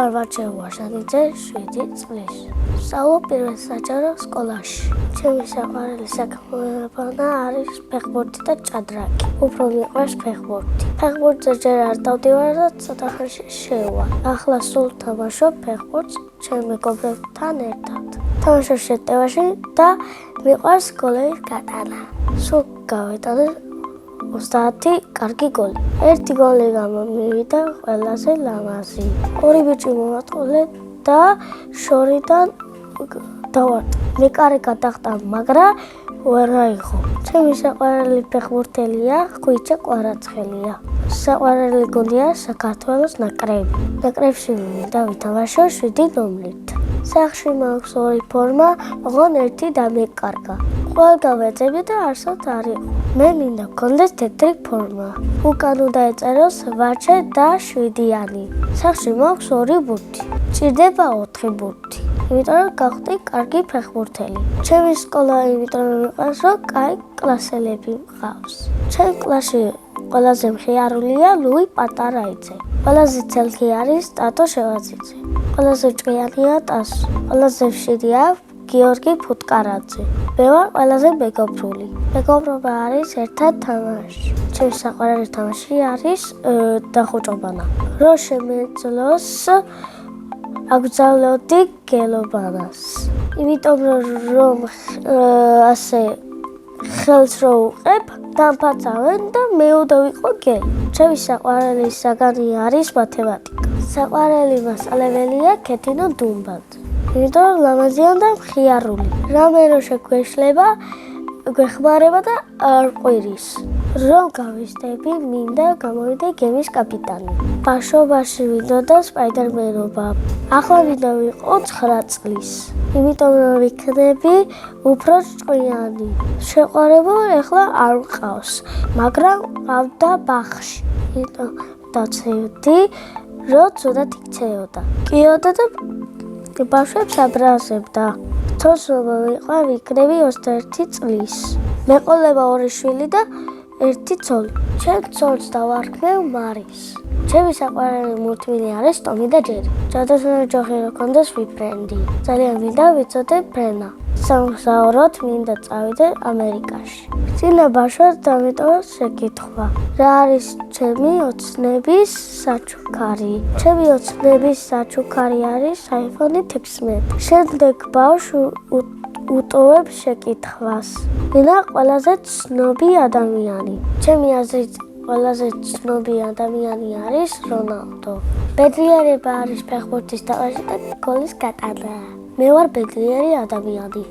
ვარ ვარშავიძე 7 წლის. სწავლობ პირველ საჯარო სკოლაში. ჩემი საყვარელი საქმიანობა არის ფეხბურთი და ჭადრაკი. უფრო მიყვარს ფეხბურთი. ფეხბურთზე ჯერ არ დავდივარ და ცოტა ხანში შევა. ახლა სულ თამაშობ ფეხბურთს ჩემი მეგობრებთან ერთად. თამაშობ შეტევაში და მიყვარს გოლების გატანა. სულ გავეტანე 30 კარგი გოლი. ერთი გოლი გამომივიდა ყველაზე ლამაზი. ორი ბიჭი მომატყოლე და შორიდან დავარტყა. მე კარი გადახტა, მაგრამ ვერ აიღო. ჩემი საყვარელი ფეხბურთელია ხვიჩა კვარაცხელია. საყვარელი გუნდია საქართველოს ნაკრები. ნაკრებში მინდა ვითამაშო 7 ნომრით. სახლში მაქვს 2 ფორმა, ოღონ ერთი დამეკარგა. ყველგან ვეძებდი და არსად არ იყო. მე მინდა გქონდეს თეთრი ფორმა. უკან უნდა ეწეროს ვაჩე და 7-იანი. სახლში მაქვს 2 ბურთი. ჭირდება 4 ბურთი. იმიტომ რომ გავხდი კარგი ფეხბურთელი. ჩემი სკოლა იმიტომ მიყვარს, რომ კაი კლასელები მყავს. ჩემ კლასში ყველაზე მხიარულია ლუი პატარაიძე. ყველაზე ძელქი არის ტატო შევაძიძე. ყველაზე ჭკვიანია ტასო. ყველაზე მშვიდია გიორგი ფუტკარაძე. მე ვარ ყველაზე მეგობრული. მეგობრობა არის ერთად თამაში. ჩემი საყვარელი თამაში არის დახუჭობანა. რომ შემეძლოს აგზავნოდი გელობანას. იმიტომ რომ ასე ხელს რო უყებ, დამფაცავენ და მე უნდა ვიყო გელი. ჩემი საყვარელი საგანი არის მათემატიკა. საყვარელი მასწავლებელია ქეთინო დუმბაძე. იმიტომ რომ ლამაზია და მხიარული. რამე რო შეგვეშლება, გვეხმარება და არ ყვირის. რომ გავიზრდები, მინდა გამოვიდე გემის კაპიტანი. ბავშვობაში მინდოდა სპაიდერმენობა. ახლა მინდა ვიყო 9 წლის. იმიტომ რომ ვიქნები უფრო ჭკვიანი. შეყვარება ახლა არ მყავს, მაგრამ მყავდა ბაღში. იმიტომ დაცევდი, რომ ცუდად იქცეოდა. კიოდა და ბავშვებს აბრაზებდა. თორს რომ ვიყავ, ვიქნები 21 წლის. მეყოლება 2 შვილი და 1 ცოლი. ჩემ ცოლს დავარქმევ მარის. ჩემი საყვარელი მულტფილმი არის ტომი და ჯერი. ჯადოსნური ჯოხი რო გქონდეს ვიფრენდი. ძალიან მინდა ვიცოდე ფრენა. სამგზავროდ მინდა წავიდე ამერიკაში. წინა ბავშვად დამეტოვა შეკითხვა. რა არის ჩემი ოცნების საჩუქარი? ჩემი ოცნების საჩუქარი არის iPhone 16. შემდეგ ბავშვ უტოვებ შეკითხვას. ვინა ყველაზე ცნობი ადამიანი? ჩემი აზრით ყველაზე ცნობი ადამიანი არის რონალდო. ბედნიერება არის ფეხბურთის თამაში და გოლის გატანა. მე ვარ ბედნიერი ადამიანი.